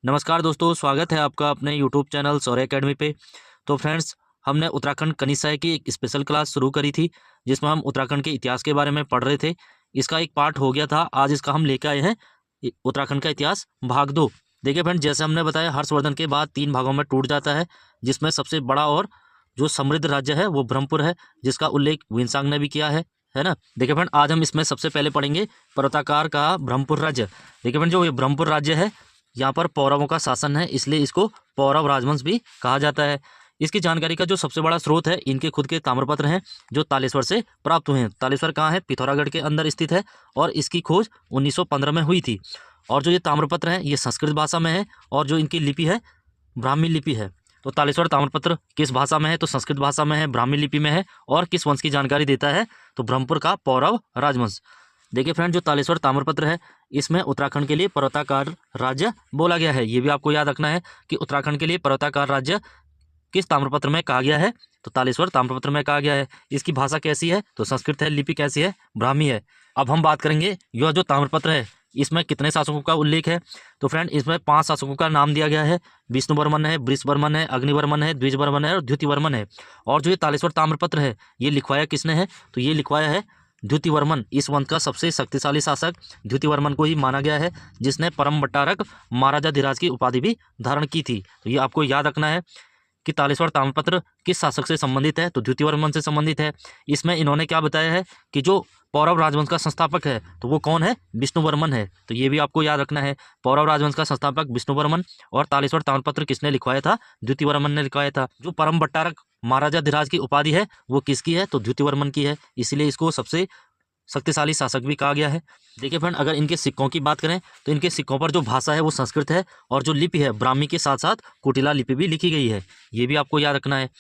नमस्कार दोस्तों, स्वागत है आपका अपने यूट्यूब चैनल सौर्य एकेडमी पे। तो फ्रेंड्स, हमने उत्तराखंड कनिष्ठ की एक स्पेशल क्लास शुरू करी थी, जिसमें हम उत्तराखंड के इतिहास के बारे में पढ़ रहे थे। इसका एक पार्ट हो गया था, आज इसका हम लेकर आए हैं उत्तराखंड का इतिहास भाग 2। देखिए फ्रेंड्स, जैसे हमने बताया, हर्षवर्धन के बाद 3 भागों में टूट जाता है, जिसमें सबसे बड़ा और जो समृद्ध राज्य है वो ब्रह्मपुर है, जिसका उल्लेख विंसांग ने भी किया है ना। देखिए फ्रेंड, आज हम इसमें सबसे पहले पढ़ेंगे पर्वताकार का ब्रह्मपुर राज्य। देखिए फ्रेंड, जो ये ब्रह्मपुर राज्य है, यहाँ पर पौरवों का शासन है, इसलिए इसको पौरव राजवंश भी कहा जाता है। इसकी जानकारी का जो सबसे बड़ा स्रोत है, इनके खुद के ताम्रपत्र हैं, जो तालेश्वर से प्राप्त हुए हैं। तालेश्वर कहाँ है? पिथौरागढ़ के अंदर स्थित है, और इसकी खोज 1915 में हुई थी। और जो ये ताम्रपत्र हैं, ये संस्कृत भाषा में है, और जो इनकी लिपि है, ब्राह्मी लिपि है। तो तालेश्वर ताम्रपत्र किस भाषा में है? तो संस्कृत भाषा में है, ब्राह्मी लिपि में है, और किस वंश की जानकारी देता है? तो ब्रह्मपुर का पौरव राजवंश। देखिए फ्रेंड, जो तालेश्वर ताम्रपत्र है, इसमें उत्तराखंड के लिए पर्वताकार राज्य बोला गया है। ये भी आपको याद रखना है कि उत्तराखंड के लिए पर्वताकार राज्य किस ताम्रपत्र में कहा गया है? तो तालेश्वर ताम्रपत्र में कहा गया है। इसकी भाषा कैसी है? तो संस्कृत है। लिपि कैसी है? ब्राह्मी है। अब हम बात करेंगे, यह जो ताम्रपत्र है, इसमें कितने शासकों का उल्लेख है? तो फ्रेंड, इसमें 5 शासकों का नाम दिया गया है। विष्णुवर्मन है, वृषवर्मन है, अग्निवर्मन है, द्विजवर्मन है और द्युतिवर्मन है। और जो ये तालेश्वर ताम्रपत्र है, ये लिखवाया किसने है? तो ये लिखवाया है द्युतिवर्मन। इस वंश का सबसे शक्तिशाली शासक द्युतिवर्मन को ही माना गया है, जिसने परम बट्टारक महाराजाधिराज की उपाधि भी धारण की थी। तो ये आपको याद रखना है कि तालेश्वर ताम्रपत्र किस शासक से संबंधित है? तो द्युतिवर्मन से संबंधित है। इसमें इन्होंने क्या बताया है कि जो पौरव राजवंश का संस्थापक है, तो वो कौन है? विष्णुवर्मन है। तो ये भी आपको याद रखना है, पौरव राजवंश का संस्थापक विष्णुवर्मन। और तालेश्वर ताम्रपत्र किसने लिखवाया था? द्युतिवर्मन ने लिखवाया था। जो परम बट्टारक महाराजाधिराज की उपाधि है, वो किसकी है? तो द्युतिवर्मन की है, इसलिए इसको सबसे शक्तिशाली शासक भी कहा गया है। देखिए फ्रेंड, अगर इनके सिक्कों की बात करें, तो इनके सिक्कों पर जो भाषा है वो संस्कृत है, और जो लिपि है, ब्राह्मी के साथ साथ कुटिला लिपि भी लिखी गई है। ये भी आपको याद रखना है।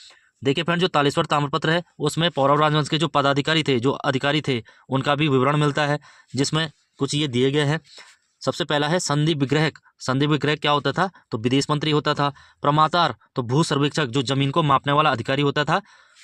देखिए फ्रेंड, जो तालेश्वर ताम्रपत्र है, उसमें पौरव राजवंश के जो पदाधिकारी थे, जो अधिकारी थे, उनका भी विवरण मिलता है, जिसमें कुछ ये दिए गए हैं। सबसे पहला है संधि विग्रहक। संधि विग्रहक क्या होता था? तो विदेश मंत्री होता था। प्रमातार, तो भू सर्वेक्षक, जो जमीन को मापने वाला अधिकारी होता था,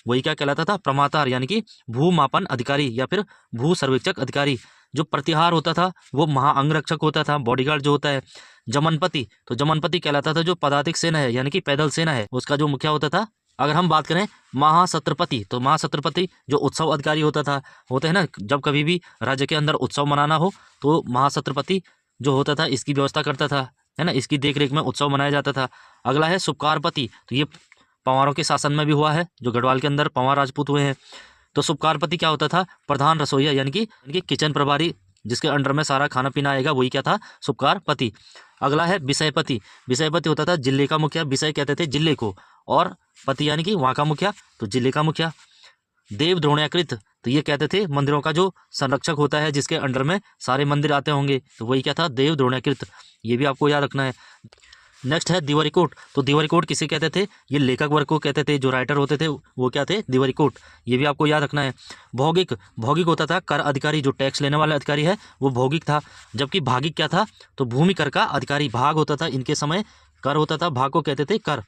वही क्या कहलाता था? प्रमातार, यानी कि भू मापन अधिकारी या फिर भू सर्वेक्षक अधिकारी। जो प्रतिहार होता था, वो महाअंगरक्षक होता था, बॉडीगार्ड जो होता है। जमनपति, तो जमनपति कहलाता था जो पदातिक सेना है, यानी कि पैदल सेना है, उसका जो मुखिया होता था। अगर हम बात करें महासत्रपति, तो महासत्रपति जो उत्सव अधिकारी होता था, होते हैं ना, जब कभी भी राज्य के अंदर उत्सव मनाना हो, तो महासत्रपति जो होता था, इसकी व्यवस्था करता था, है ना, इसकी देखरेख में उत्सव मनाया जाता था। अगला है सुपकारपति, तो ये पंवारों के शासन में भी हुआ है, जो गढ़वाल के अंदर पंवार राजपूत हुए हैं। तो सुपकारपति क्या होता था? प्रधान रसोइया, यानी कि किचन प्रभारी, जिसके अंडर में सारा खाना पीना आएगा, वही क्या था? सुपकारपति। अगला है विषयपति। विषयपति होता था जिले का मुखिया, विषय कहते थे जिले को, और पति यानी कि वहाँ का मुखिया, तो जिले का मुखिया। देव द्रोण्याकृत, तो ये कहते थे मंदिरों का जो संरक्षक होता है, जिसके अंडर में सारे मंदिर आते होंगे, तो वही क्या था? देव द्रोण्याकृत। ये भी आपको याद रखना है। नेक्स्ट है दिवारिकोट। तो दिवारिकोट किसे कहते थे? ये लेखक वर्ग को कहते थे, जो राइटर होते थे वो क्या थे? दिवारिकोट। ये भी आपको याद रखना है। भौगिक, भौगिक होता था कर अधिकारी, जो टैक्स लेने वाला अधिकारी है वो भौगिक था। जबकि भागिक क्या था? तो भूमि कर का अधिकारी। भाग होता था इनके समय, कर होता था, भाग को कहते थे कर।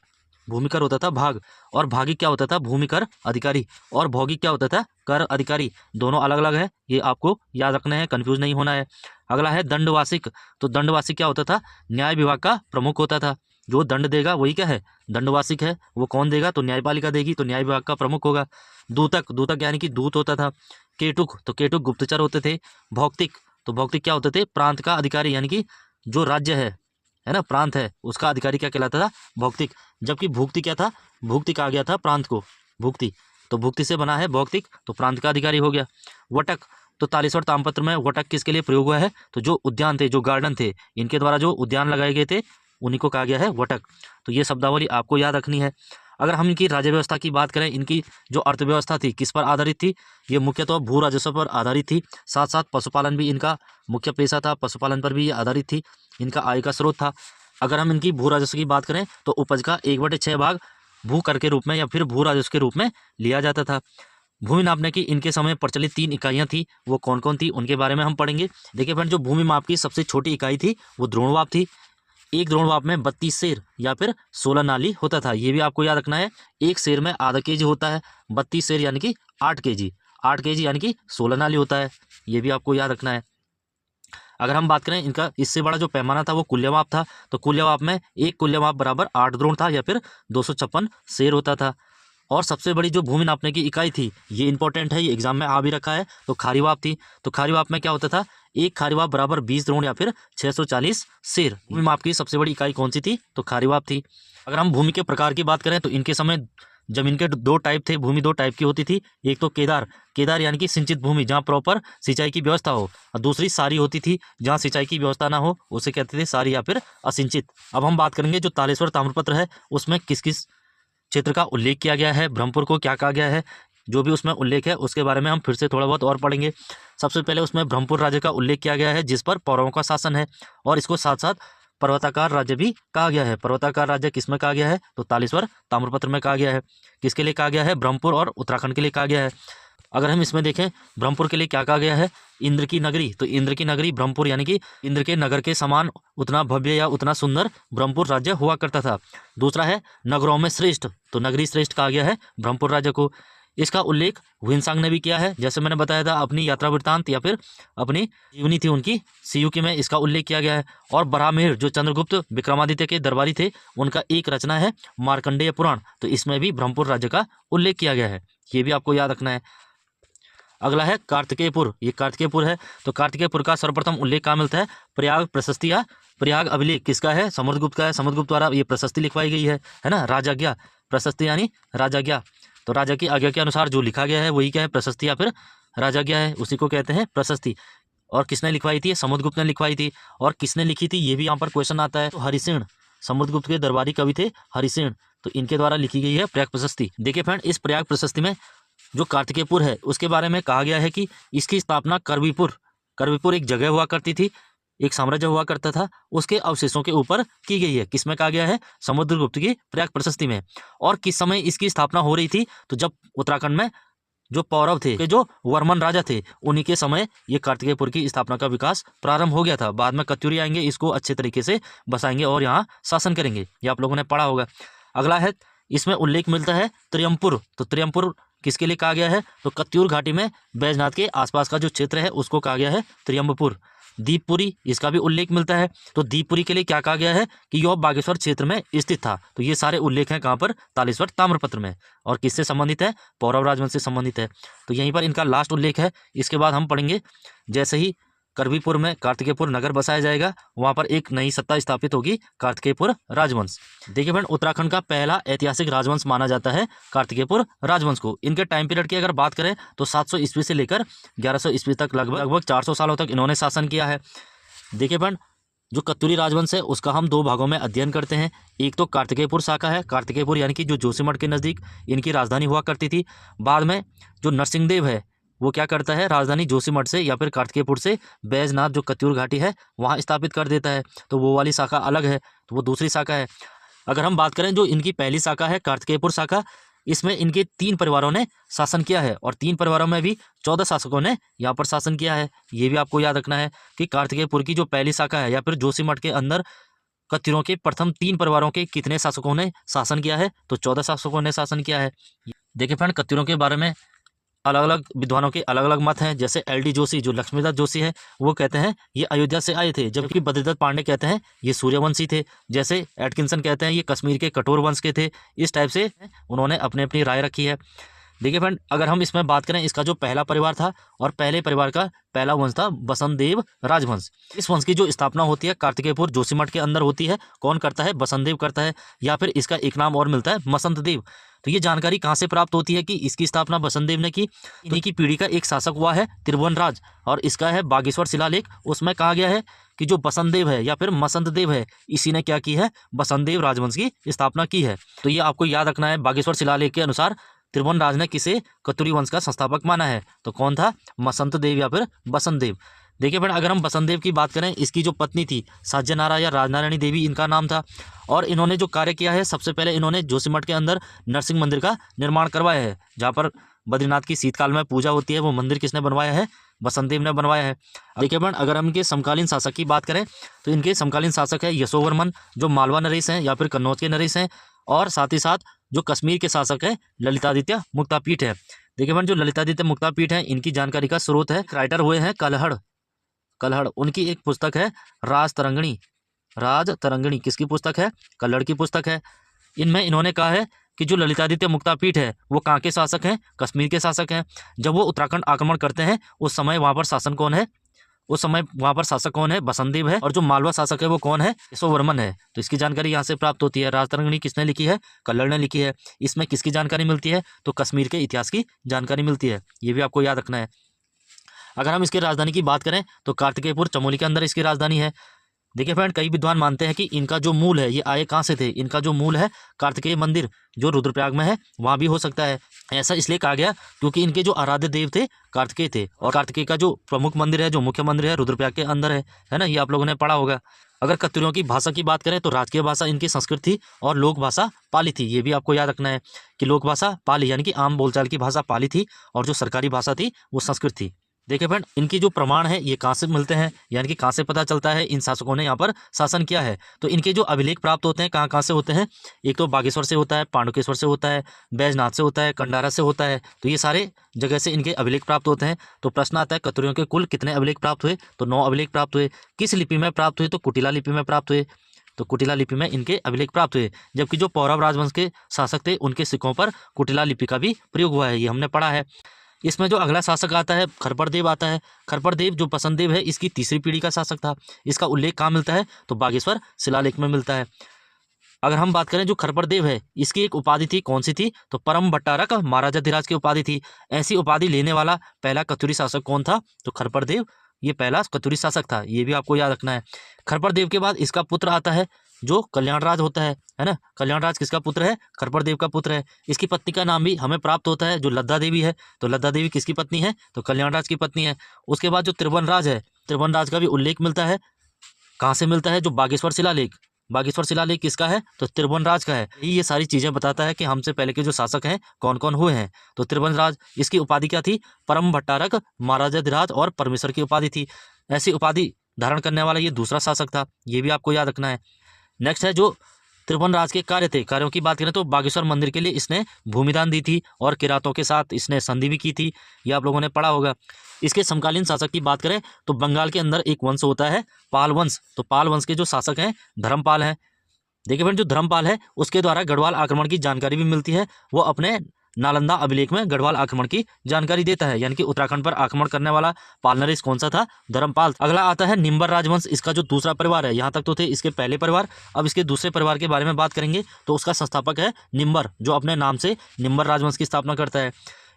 भूमिकर होता था भाग, और भागिक क्या होता था? भूमिकर अधिकारी। और भौगिक क्या होता था? कर अधिकारी। दोनों अलग अलग है, ये आपको याद रखना है, कंफ्यूज नहीं होना है। अगला है दंडवासिक। तो दंडवासिक क्या होता था? न्याय विभाग का प्रमुख होता था। जो दंड देगा वही क्या है? दंडवासिक है। वो कौन देगा? तो न्यायपालिका देगी, तो न्याय विभाग का प्रमुख होगा। दूतक, दूतक यानी कि दूत होता था। केटुक, तो केटुक गुप्तचर होते थे। भौतिक, तो भौतिक क्या होते थे? प्रांत का अधिकारी, यानी कि जो राज्य है ना, प्रांत है, उसका अधिकारी क्या कहलाता था? भौतिक। जबकि भुक्ति क्या था? भुक्ति कहा गया था प्रांत को, भुक्ति। तो भुक्ति से बना है भौतिक, तो प्रांत का अधिकारी हो गया। वटक, तो तालेश्वर ताम्रपत्र में वटक किसके लिए प्रयोग हुआ है? तो जो उद्यान थे, जो गार्डन थे, इनके द्वारा जो उद्यान लगाए गए थे, उन्हीं को कहा गया है वटक। तो ये शब्दावली आपको याद रखनी है। अगर हम इनकी राज्य व्यवस्था की बात करें, इनकी जो अर्थव्यवस्था थी किस पर आधारित थी? ये मुख्यतः भू राजस्व पर आधारित थी। साथ साथ पशुपालन भी इनका मुख्य पेशा था, पशुपालन पर भी ये आधारित थी, इनका आय का स्रोत था। अगर हम इनकी भू राजस्व की बात करें, तो उपज का 1/6 भाग भू कर के रूप में या फिर भू राजस्व के रूप में लिया जाता था। भूमि नापने की इनके समय प्रचलित 3 इकाइयाँ थी, वो कौन कौन थी, उनके बारे में हम पढ़ेंगे। देखिए फ्रेंड, जो भूमि माप की सबसे छोटी इकाई थी, वो द्रोणवाप थी। एक द्रोणवाप में 32 सेर या फिर 16 नाली होता था। ये भी आपको याद रखना है। एक सेर में आधा केजी होता है, 32 सेर यानी कि 8 केजी, 8 केजी यानी कि 16 नाली होता है। ये भी आपको याद रखना है। अगर हम बात करें इनका इससे बड़ा जो पैमाना था वो कुल्यमाप था, तो कुल्यमाप में एक कुल्यमाप बराबर 8 द्रोण था या फिर 256 सेर होता था। और सबसे बड़ी जो भूमि नापने की इकाई थी, ये इंपॉर्टेंट है, ये एग्जाम में आ भी रखा है, तो खारीवाप थी। तो खारीवाप में क्या होता था, एक खारीवाप बराबर 20 द्रोण या फिर 640 सेर। भूमि माप की सबसे बड़ी इकाई कौन सी थी, तो खारीवाप थी। अगर हम भूमि के प्रकार की बात करें तो इनके समय जमीन के दो टाइप थे, भूमि दो टाइप की होती थी। एक तो केदार यानी कि सिंचित भूमि जहाँ प्रॉपर सिंचाई की व्यवस्था हो, और दूसरी सारी होती थी जहाँ सिंचाई की व्यवस्था ना हो, उसे कहते थे सारी या फिर असिंचित। अब हम बात करेंगे जो तालेश्वर ताम्रपत्र है उसमें किस किस क्षेत्र का उल्लेख किया गया है, ब्रह्मपुर को क्या कहा गया है, जो भी उसमें उल्लेख है उसके बारे में हम फिर से थोड़ा बहुत और पढ़ेंगे। सबसे पहले उसमें ब्रह्मपुर राज्य का उल्लेख किया गया है जिस पर पौरवों का शासन है, और इसको साथ साथ पर्वताकार राज्य भी कहा गया है। पर्वताकार राज्य किस में कहा गया है, तो तालेश्वर ताम्रपत्र में कहा गया है। किसके लिए कहा गया है, ब्रह्मपुर और उत्तराखंड के लिए कहा गया है। अगर हम इसमें देखें ब्रह्मपुर के लिए क्या कहा गया है, इंद्र की नगरी, तो इंद्र की नगरी ब्रह्मपुर यानी कि इंद्र के नगर के समान उतना भव्य या उतना सुंदर ब्रह्मपुर राज्य हुआ करता था। दूसरा है नगरों में श्रेष्ठ, तो नगरी श्रेष्ठ कहा गया है ब्रह्मपुर राज्य को। इसका उल्लेख हुइनसांग ने भी किया है, जैसे मैंने बताया था अपनी यात्रा वृत्तांत या फिर अपनी जीवनी थी उनकी सीयूकी में इसका उल्लेख किया गया है। और बराहमिहिर जो चंद्रगुप्त विक्रमादित्य के दरबारी थे उनका एक रचना है मार्कंडेय पुराण, तो इसमें भी ब्रह्मपुर राज्य का उल्लेख किया गया है, ये भी आपको याद रखना है। अगला है कार्तिकेयपुर, ये कार्तिकेयपुर है, तो कार्तिकेयपुर का सर्वप्रथम उल्लेख कहाँ मिलता है, प्रयाग प्रशस्ति या प्रयाग अभिलेख किसका है, समुद्रगुप्त का है। समुद्रगुप्त द्वारा ये प्रशस्ति लिखवाई गई है ना, राजाज्ञा। प्रशस्ति यानी राजाज्ञा, तो राजा की आज्ञा के अनुसार जो लिखा गया है वही क्या है, प्रशस्ति या फिर राजाज्ञा है, उसी को कहते हैं प्रशस्ति। और किसने लिखवाई थी, समुद्रगुप्त ने लिखवाई थी। और किसने लिखी थी, ये भी यहाँ पर क्वेश्चन आता है, तो हरिसेन, समुद्रगुप्त के दरबारी कवि थे हरिसेन, तो इनके द्वारा लिखी गई है प्रयाग प्रशस्ति। देखिए फ्रेंड, इस प्रयाग प्रशस्ति में जो कार्तिकेयपुर है उसके बारे में कहा गया है कि इसकी स्थापना करवीपुर एक जगह हुआ करती थी, एक साम्राज्य हुआ करता था, उसके अवशेषों के ऊपर की गई है। किसमें कहा गया है, समुद्रगुप्त की प्रयाग प्रशस्ति में। और किस समय इसकी स्थापना हो रही थी, तो जब उत्तराखंड में जो पौरव थे, जो वर्मन राजा थे, उन्हीं के समय ये कार्तिकेयपुर की स्थापना का विकास प्रारंभ हो गया था। बाद में कत्यूरी आएंगे, इसको अच्छे तरीके से बसाएंगे और यहाँ शासन करेंगे, ये आप लोगों ने पढ़ा होगा। अगला है, इसमें उल्लेख मिलता है त्रियमपुर, तो त्रियमपुर किसके लिए कहा गया है, तो कत्यूर घाटी में बैजनाथ के आसपास का जो क्षेत्र है उसको कहा गया है त्रियम्बपुर। दीपपुरी, इसका भी उल्लेख मिलता है, तो दीपपुरी के लिए क्या कहा गया है कि यह बागेश्वर क्षेत्र में स्थित था। तो ये सारे उल्लेख हैं कहाँ पर, तालेश्वर ताम्रपत्र में। और किससे संबंधित है, पौरव राजवंश से संबंधित है, तो यहीं पर इनका लास्ट उल्लेख है। इसके बाद हम पढ़ेंगे जैसे ही करवीपुर में कार्तिकेयपुर नगर बसाया जाएगा, वहाँ पर एक नई सत्ता स्थापित होगी, कार्तिकेयपुर राजवंश। देखिए फ्रेंड, उत्तराखंड का पहला ऐतिहासिक राजवंश माना जाता है कार्तिकेयपुर राजवंश को। इनके टाइम पीरियड की अगर बात करें तो 700 ईस्वी से लेकर 1100 ईस्वी तक लगभग 400 सालों तक इन्होंने शासन किया है। देखिए फ्रेंड, जो कत्यूरी राजवंश है उसका हम दो भागों में अध्ययन करते हैं। एक तो कार्तिकेयपुर शाखा है, कार्तिकेयपुर यानी कि जो जोशीमठ के नज़दीक इनकी राजधानी हुआ करती थी। बाद में जो नरसिंहदेव है वो क्या करता है, राजधानी जोशीमठ से या फिर कार्तिकेयपुर से बैजनाथ जो कत्यूर घाटी है वहाँ स्थापित कर देता है, तो वो वाली शाखा अलग है, तो वो दूसरी शाखा है। अगर हम बात करें जो इनकी पहली शाखा है कार्तिकेयपुर शाखा, इसमें इनके 3 परिवारों ने शासन किया है, और 3 परिवारों में भी 14 शासकों ने यहाँ पर शासन किया है। ये भी आपको याद रखना है कि कार्तिकेयपुर की जो पहली शाखा है या फिर जोशीमठ के अंदर कत्यूरों के प्रथम 3 परिवारों के कितने शासकों ने शासन किया है, तो 14 शासकों ने शासन किया है। देखिए फ्रेंड, कत्यूरों के बारे में अलग अलग विद्वानों के अलग अलग मत हैं। जैसे LD जोशी जो लक्ष्मीदत्त जोशी है वो कहते हैं ये अयोध्या से आए थे, जबकि बद्रीदत्त पांडे कहते हैं ये सूर्यवंशी थे। जैसे एटकिंसन कहते हैं ये कश्मीर के कठोर वंश के थे। इस टाइप से उन्होंने अपनी अपनी राय रखी है। देखिए फ्रेंड, अगर हम इसमें बात करें, इसका जो पहला परिवार था और पहले परिवार का पहला वंश था बसंत देव राजवंश। इस वंश की जो स्थापना होती है कार्तिकेयपुर जोशीमठ के अंदर होती है। कौन करता है, बसंत देव करता है, या फिर इसका एक नाम और मिलता है मसंत देव। तो ये जानकारी कहाँ से प्राप्त होती है कि इसकी स्थापना बसंत देव ने की। इन्हीं की पीढ़ी का एक शासक हुआ है त्रिभुवन राज, और इसका है बागेश्वर शिलालेख, उसमें कहा गया है कि जो बसंत देव है या फिर मसंत देव है, इसी ने क्या की है, बसंत देव राजवंश की स्थापना की है। तो ये आपको याद रखना है। बागेश्वर शिलालेख के अनुसार त्रिभुवन राज ने किसे कत्यूरी वंश का संस्थापक माना है, तो कौन था, मसंत देव या फिर बसंत देव। देखिए फ्रेंड, अगर हम बसंत देव की बात करें, इसकी जो पत्नी थी साज्यनारा या राजनारायणी देवी इनका नाम था, और इन्होंने जो कार्य किया है, सबसे पहले इन्होंने जोशीमठ के अंदर नरसिंह मंदिर का निर्माण करवाया है, जहाँ पर बद्रीनाथ की शीतकाल में पूजा होती है। वो मंदिर किसने बनवाया है, बसंत देव ने बनवाया है। देखिए फ्रेंड, अगर हम इनके समकालीन शासक की बात करें तो इनके समकालीन शासक है यशोवर्मन जो मालवा नरेश हैं या फिर कन्नौज के नरेश हैं, और साथ ही साथ जो कश्मीर के शासक है ललितादित्य मुक्तापीठ है। देखिए फ्रेंड, जो ललितादित्य मुक्तापीठ है इनकी जानकारी का स्रोत है, राइटर हुए हैं कलहड़, कल्हड़। उनकी एक पुस्तक है राज तरंगिणी। राज तरंगिणी किसकी पुस्तक है? कल्हड़ की पुस्तक है। इनमें इन्होंने कहा है कि जो ललितादित्य मुक्तापीठ है वो कहाँ के शासक हैं? कश्मीर के शासक हैं। जब वो उत्तराखंड आक्रमण करते हैं उस समय वहाँ पर शासन कौन है? उस समय वहाँ पर शासक कौन है? बसंतदेव है। और जो मालवा शासक है वो कौन है? केशववर्मन है। तो इसकी जानकारी यहाँ से प्राप्त होती है। राजतरंगिणी किसने लिखी है? कल्हड़ ने लिखी है। इसमें किसकी जानकारी मिलती है? तो कश्मीर के इतिहास की जानकारी मिलती है। ये भी आपको याद रखना है। अगर हम इसकी राजधानी की बात करें तो कार्तिकेयपुर चमोली के अंदर इसकी राजधानी है। देखिए फ्रेंड, कई विद्वान मानते हैं कि इनका जो मूल है ये आए कहाँ से थे? इनका जो मूल है कार्तिकेय मंदिर जो रुद्रप्रयाग में है वहाँ भी हो सकता है। ऐसा इसलिए कहा गया क्योंकि इनके जो आराध्य देव थे कार्तिकेय थे, और कार्तिकेय का जो प्रमुख मंदिर है, जो मुख्य मंदिर है, रुद्रप्रयाग के अंदर है ना। ये आप लोगों ने पढ़ा होगा। अगर कत्यूरियों की भाषा की बात करें तो राजकीय भाषा इनकी संस्कृत थी और लोक भाषा पाली थी। ये भी आपको याद रखना है कि लोक भाषा पाली यानी कि आम बोलचाल की भाषा पाली थी और जो सरकारी भाषा थी वो संस्कृत थी। देखिए फ्रेंड, इनकी जो प्रमाण है ये कहाँ से मिलते हैं, यानी कि कहाँ से पता चलता है इन शासकों ने यहाँ पर शासन किया है? तो इनके जो अभिलेख प्राप्त होते हैं कहाँ कहाँ से होते हैं? एक तो बागेश्वर से होता है, पांडुकेश्वर से होता है, बैजनाथ से होता है, कंडारा से होता है। तो ये सारे जगह से इनके अभिलेख प्राप्त होते हैं। तो प्रश्न आता है कत्यूरियों के कुल कितने अभिलेख प्राप्त हुए? तो 9 अभिलेख प्राप्त हुए। किस लिपि में प्राप्त हुए? तो कुटिला लिपि में प्राप्त हुए। तो कुटिला लिपि में इनके अभिलेख प्राप्त हुए। जबकि जो पौरव राजवंश के शासक थे उनके सिक्कों पर कुटिला लिपि का भी प्रयोग हुआ है, ये हमने पढ़ा है। इसमें जो अगला शासक आता है खरपड़देव आता है। खरपड़देव जो बसंतदेव है इसकी तीसरी पीढ़ी का शासक था। इसका उल्लेख कहाँ मिलता है? तो बागेश्वर शिलालेख में मिलता है। अगर हम बात करें जो खरपड़देव है इसकी एक उपाधि थी, कौन सी थी? तो परम भट्टारक महाराजाधिराज की उपाधि थी। ऐसी उपाधि लेने वाला पहला कत्यूरी शासक कौन था? तो खरपड़देव ये पहला कत्यूरी शासक था। ये भी आपको याद रखना है। खरपड़देव के बाद इसका पुत्र आता है जो कल्याणराज होता है ना। कल्याणराज किसका पुत्र है? खरपड़देव का पुत्र है। इसकी पत्नी का नाम भी हमें प्राप्त होता है जो लद्दा देवी है। तो लद्दा देवी किसकी पत्नी है? तो कल्याणराज की पत्नी है। उसके बाद जो त्रिभुवनराज है, त्रिभुवनराज का भी उल्लेख मिलता है। कहाँ से मिलता है? जो बागेश्वर शिलालेख। बागेश्वर शिलालेख किसका है? तो त्रिभुवनराज का है। ये सारी चीजें बताता है कि हमसे पहले के जो शासक हैं कौन कौन हुए हैं। तो त्रिभुवनराज, इसकी उपाधि क्या थी? परम भट्टारक महाराजाधिराज और परमेश्वर की उपाधि थी। ऐसी उपाधि धारण करने वाला ये दूसरा शासक था। ये भी आपको याद रखना है। नेक्स्ट है जो त्रिभुवनराज के कार्य थे। कार्यों की बात करें तो बागेश्वर मंदिर के लिए इसने भूमिदान दी थी और किरातों के साथ इसने संधि भी की थी। ये आप लोगों ने पढ़ा होगा। इसके समकालीन शासक की बात करें तो बंगाल के अंदर एक वंश होता है पाल वंश। तो पाल वंश के जो शासक हैं धर्मपाल हैं। देखिए फ्रेंड, जो धर्मपाल है उसके द्वारा गढ़वाल आक्रमण की जानकारी भी मिलती है। वो अपने नालंदा अभिलेख में गढ़वाल आक्रमण की जानकारी देता है, यानी कि उत्तराखंड पर आक्रमण करने वाला पाल नरेश कौन सा था? धर्मपाल। अगला आता है निम्बर राजवंश। इसका जो दूसरा परिवार है, यहाँ तक तो थे इसके पहले परिवार, अब इसके दूसरे परिवार के बारे में बात करेंगे। तो उसका संस्थापक है निम्बर, जो अपने नाम से निम्बर राजवंश की स्थापना करता है।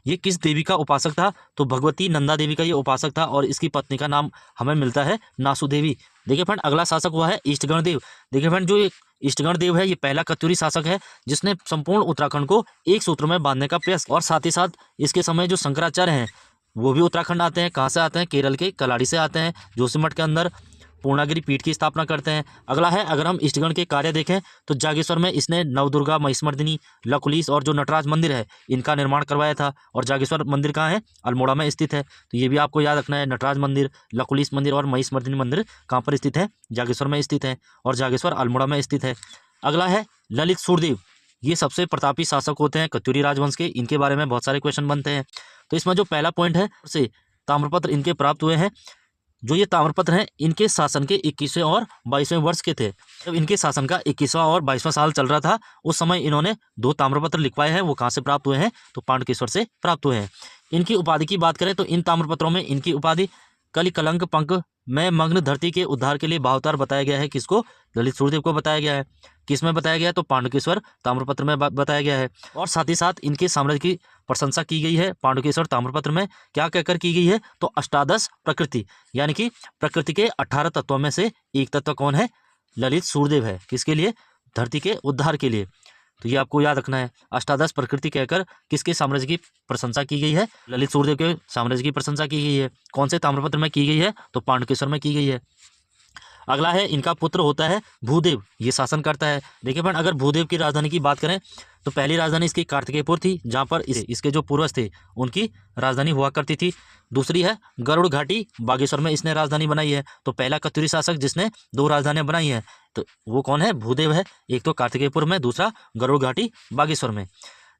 ये किस देवी का उपासक था? तो भगवती नंदा देवी का ये उपासक था और इसकी पत्नी का नाम हमें मिलता है नासु देवी। देखिए फ्रेंड, अगला शासक हुआ है ईष्टगण देव। देखिए फ्रेंड, जो ये ईष्टगण देव है ये पहला कत्यूरी शासक है जिसने संपूर्ण उत्तराखंड को एक सूत्र में बांधने का प्रयास, और साथ ही साथ इसके समय जो शंकराचार्य हैं वो भी उत्तराखंड आते हैं। कहाँ से आते हैं? केरल के कलाड़ी से आते हैं। जोशीमठ के अंदर पूर्णागिरी पीठ की स्थापना करते हैं। अगला है, अगर हम ईष्टगण के कार्य देखें तो जागेश्वर में इसने नवदुर्गा, महिषमर्दिनी, लकुलिस और जो नटराज मंदिर है इनका निर्माण करवाया था। और जागेश्वर मंदिर कहाँ है? अल्मोड़ा में स्थित है। तो ये भी आपको याद रखना है। नटराज मंदिर, लकुलिस मंदिर और महिषमर्दिनी मंदिर कहाँ पर स्थित है? जागेश्वर में स्थित है। और जागेश्वर अल्मोड़ा में स्थित है। अगला है ललित सूरदेव। ये सबसे प्रतापी शासक होते हैं कत्यूरी राजवंश के। इनके बारे में बहुत सारे क्वेश्चन बनते हैं। तो इसमें जो पहला पॉइंट है से ताम्रपत्र इनके प्राप्त हुए हैं। जो ये ताम्रपत्र हैं इनके शासन के 21वें और 22वें वर्ष के थे। जब इनके शासन का 21वां और 22वां साल चल रहा था उस समय इन्होंने 2 ताम्रपत्र लिखवाए हैं। वो कहाँ से प्राप्त हुए हैं? तो पांडुकेश्वर से प्राप्त हुए हैं। इनकी उपाधि की बात करें तो इन ताम्रपत्रों में इनकी उपाधि कलि कलंक पंख में मग्न धरती के उद्धार के लिए भावतार बताया गया है। किसको? ललित सूरदेव को बताया गया है। किस में बताया गया है? तो पांडुकेश्वर ताम्रपत्र में बताया गया है। और साथ ही साथ इनके साम्राज्य की प्रशंसा की गई है पांडुकेश्वर ताम्रपत्र में। क्या कहकर की गई है? तो अष्टादश प्रकृति, यानी कि प्रकृति के 18 तत्वों में से एक तत्व कौन है? ललित सूरदेव है। किसके लिए? धरती के उद्धार के लिए। तो ये आपको याद रखना है। अष्टादश प्रकृति कहकर किसके साम्राज्य की प्रशंसा की गई है? ललित सूरदेव के साम्राज्य की प्रशंसा की गई है। कौन से ताम्रपत्र में की गई है? तो पांडुकेश्वर में की गई है। अगला है, इनका पुत्र होता है भूदेव। ये शासन करता है। देखिए फ्रेंड, अगर भूदेव की राजधानी की बात करें तो पहली राजधानी इसकी कार्तिकेयपुर थी, जहाँ पर इसके जो पूर्वज थे उनकी राजधानी हुआ करती थी। दूसरी है गरुड़ घाटी, बागेश्वर में इसने राजधानी बनाई है। तो पहला कत्यूरी शासक जिसने 2 राजधानियां बनाई हैं तो वो कौन है? भूदेव है। एक तो कार्तिकेयपुर में, दूसरा गरुड़ घाटी बागेश्वर में।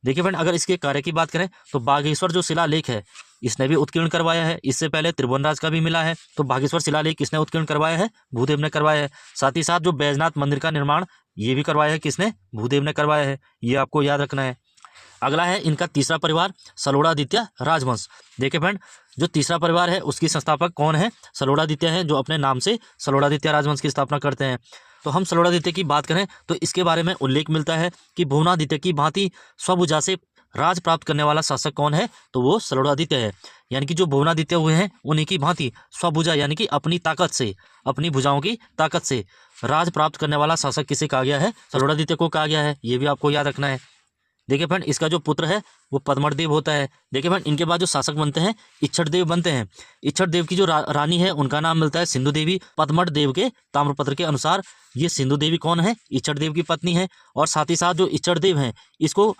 देखिए फ्रेंड, अगर इसके कार्य की बात करें तो बागेश्वर जो शिलालेख है इसने भी उत्कीर्ण करवाया है। इससे पहले त्रिभुवनराज का भी मिला है। तो बागेश्वर शिलालेख किसने उत्कीर्ण करवाया है? भूदेव ने करवाया है। साथ ही साथ जो बैजनाथ मंदिर का निर्माण ये भी करवाया है किसने? भूदेव ने करवाया है। ये आपको याद रखना है। अगला है इनका तीसरा परिवार सलोड़ादित्य राजवंश। देखिए फ्रेंड, जो तीसरा परिवार है उसकी संस्थापक कौन है? सलोड़ादित्य है, जो अपने नाम से सलोड़ादित्य राजवंश की स्थापना करते हैं। तो हम सलोड़ादित्य की बात करें तो इसके बारे में उल्लेख मिलता है कि भुवनादित्य की भांति स्वभुजा से राज प्राप्त करने वाला शासक कौन है? तो वो सलोड़ादित्य है। यानी कि जो भुवनादित्य हुए हैं उन्हीं की भांति स्वभुजा यानी कि अपनी ताकत से, अपनी भुजाओं की ताकत से राज प्राप्त करने वाला शासक किसे कहा गया है? सलोड़ादित्य को कहा गया है। ये भी आपको याद रखना है। देखिए फ्रेंड, इसका जो पुत्र है वो पद्मदेव होता है। देखिए फ्रेंड, इनके बाद जो शासक बनते हैं इच्छटदेव बनते हैं। इच्छटदेव की जो रानी है उनका नाम मिलता है सिंधु देवी। पद्मदेव के ताम्रपत्र के अनुसार ये सिंधु देवी कौन है? इच्छटदेव की पत्नी है। और साथ ही साथ जो इच्छटदेव हैं इसको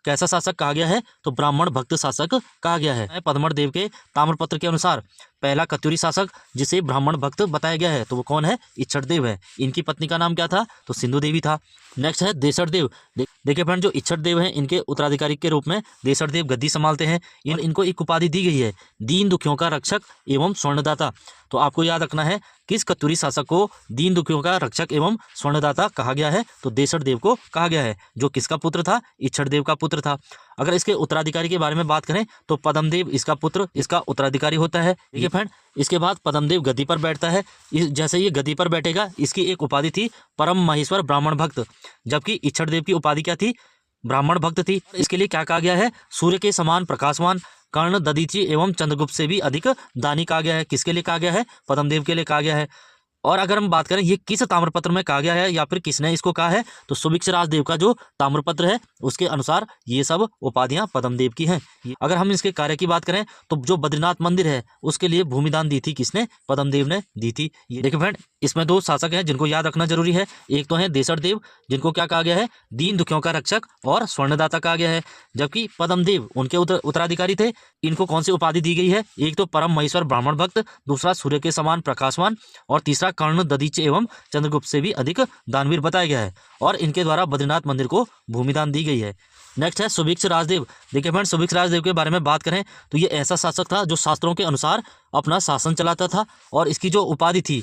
कैसा शासक कहा गया है? तो ब्राह्मण भक्त शासक कहा गया है। पद्मदेव के ताम्रपत्र के अनुसार पहला कत्यूरी शासक जिसे ब्राह्मण भक्त बताया गया है तो वो कौन है? इच्छटदेव है। इनकी पत्नी का नाम क्या था? तो सिंधु देवी था। नेक्स्ट है देशरदेव। देखिए फ्रेंड, जो इच्छटदेव हैं इनके उत्तराधिकारी के रूप में देशरदेव गद्दी संभालते हैं। इनको एक उपाधि दी गई है, दीन दुखियों का रक्षक एवं स्वर्णदाता। तो आपको याद रखना है किस कत्यूरी शासक को दीन दुखियों का रक्षक एवं स्वर्णदाता कहा गया है? तो देशरदेव को कहा गया है, जो किसका पुत्र था? इच्छटदेव का पुत्र था। अगर इसके उत्तराधिकारी के बारे में बात करें तो पद्मदेव इसका पुत्र, इसका उत्तराधिकारी होता है। देखिए फ्रेंड, इसके बाद पद्मदेव गद्दी पर बैठता है। जैसे ये गद्दी पर बैठेगा इसकी एक उपाधि थी परम महेश्वर ब्राह्मण भक्त, जबकि इच्छटदेव की उपाधि क्या थी? ब्राह्मण भक्त थी। इसके लिए क्या कहा गया है? सूर्य के समान प्रकाशवान, कर्ण, दधीची एवं चंद्रगुप्त से भी अधिक दानी कहा गया है। किसके लिए कहा गया है? पद्मदेव के लिए कहा गया है। और अगर हम बात करें ये किस ताम्रपत्र में कहा गया है या फिर किसने इसको कहा है, तो सुभिक्ष राजदेव का जो ताम्रपत्र है उसके अनुसार ये सब उपाधियां पद्मदेव की हैं। अगर हम इसके कार्य की बात करें तो जो बद्रीनाथ मंदिर है उसके लिए भूमिदान दी थी किसने? पद्मदेव ने दी थी। ये देखिए फ्रेंड, इसमें दो शासक हैं जिनको याद रखना जरूरी है। एक तो है देशरदेव जिनको क्या कहा गया है? दीन दुखियों का रक्षक और स्वर्णदाता कहा गया है, जबकि पद्मदेव उनके उत्तराधिकारी थे। इनको कौन सी उपाधि दी गई है? एक तो परम महेश्वर ब्राह्मण भक्त, दूसरा सूर्य के समान प्रकाशवान और तीसरा कर्ण, दधीची एवं चंद्रगुप्त से भी अधिक दानवीर बताया गया है। और इनके द्वारा बद्रीनाथ मंदिर को भूमिदान दी गई है। नेक्स्ट है सुभिक्ष राजदेव। देखिए फ्रेंड, सुभिक्ष राजदेव के बारे में बात करें तो ये ऐसा शासक था जो शास्त्रों के अनुसार अपना शासन चलाता था। और इसकी जो उपाधि थी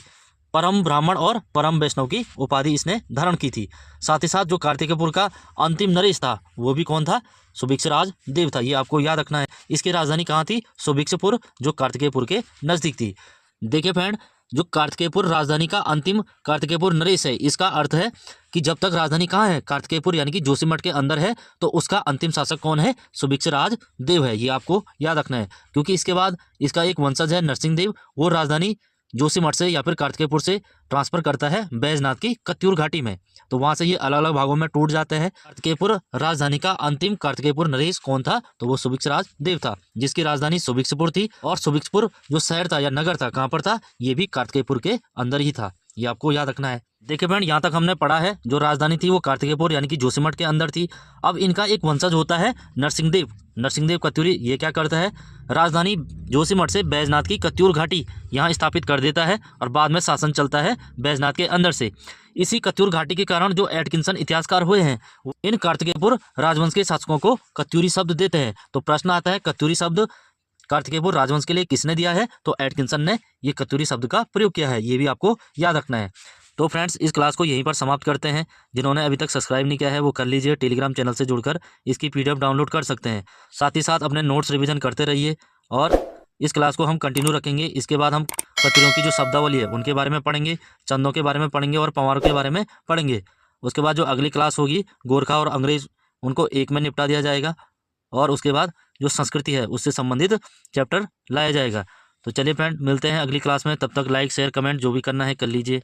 परम ब्राह्मण और परम वैष्णव की उपाधि इसने धारण की थी। साथ ही साथ जो कार्तिकेयपुर का अंतिम नरेश था वो भी कौन था? सुभिक्ष राजदेव था। ये आपको याद रखना है। इसकी राजधानी कहाँ थी? सुभिक्षपुर, जो कार्तिकेयपुर के नजदीक थी। देखिए फ्रेंड, जो कार्तिकेयपुर राजधानी का अंतिम कार्तिकेयपुर नरेश है, इसका अर्थ है कि जब तक राजधानी कहाँ है? कार्तिकेयपुर यानी कि जोशीमठ के अंदर है, तो उसका अंतिम शासक कौन है? सुभिक्ष राजदेव है। ये आपको याद रखना है, क्योंकि इसके बाद इसका एक वंशज है नरसिंहदेव, वो राजधानी जोशीमठ से या फिर कार्तिकेयपुर से ट्रांसफर करता है बैजनाथ की कत्यूर घाटी में। तो वहां से ये अलग अलग भागों में टूट जाते हैं। कार्तिकेयपुर राजधानी का अंतिम कार्तिकेयपुर नरेश कौन था? तो वो सुभिक्ष राजदेव था, जिसकी राजधानी सुभिक्षपुर थी। और सुभिक्षपुर जो शहर था या नगर था, कहाँ पर था? ये भी कार्तिकेयपुर के अंदर ही था। ये आपको याद रखना है। देखिए फ्रेंड, यहाँ तक हमने पढ़ा है जो राजधानी थी वो कार्तिकेयपुर यानी कि जोशीमठ के अंदर थी। अब इनका एक वंशज होता है नरसिंहदेव। नरसिंहदेव कत्यूरी ये क्या करता है? राजधानी जोशीमठ से बैजनाथ की कत्यूर घाटी यहाँ स्थापित कर देता है और बाद में शासन चलता है बैजनाथ के अंदर से। इसी कत्यूर घाटी के कारण जो एटकिंसन इतिहासकार हुए हैं इन कार्तिकेयपुर राजवंश के शासकों को कत्यूरी शब्द देते हैं। तो प्रश्न आता है कत्यूरी शब्द कार्तिकेयपुर राजवंश के लिए किसने दिया है? तो एटकिंसन ने ये कत्यूरी शब्द का प्रयोग किया है। ये भी आपको याद रखना है। तो फ्रेंड्स, इस क्लास को यहीं पर समाप्त करते हैं। जिन्होंने अभी तक सब्सक्राइब नहीं किया है वो कर लीजिए। टेलीग्राम चैनल से जुड़कर इसकी PDF डाउनलोड कर सकते हैं। साथ ही साथ अपने नोट्स रिवीजन करते रहिए और इस क्लास को हम कंटिन्यू रखेंगे। इसके बाद हम कत्यूरियों की जो शब्दावली है उनके बारे में पढ़ेंगे, चंदों के बारे में पढ़ेंगे और पंवारों के बारे में पढ़ेंगे। उसके बाद जो अगली क्लास होगी गोरखा और अंग्रेज, उनको एक में निपटा दिया जाएगा। और उसके बाद जो संस्कृति है उससे संबंधित चैप्टर लाया जाएगा। तो चलिए फ्रेंड, मिलते हैं अगली क्लास में। तब तक लाइक, शेयर, कमेंट जो भी करना है कर लीजिए।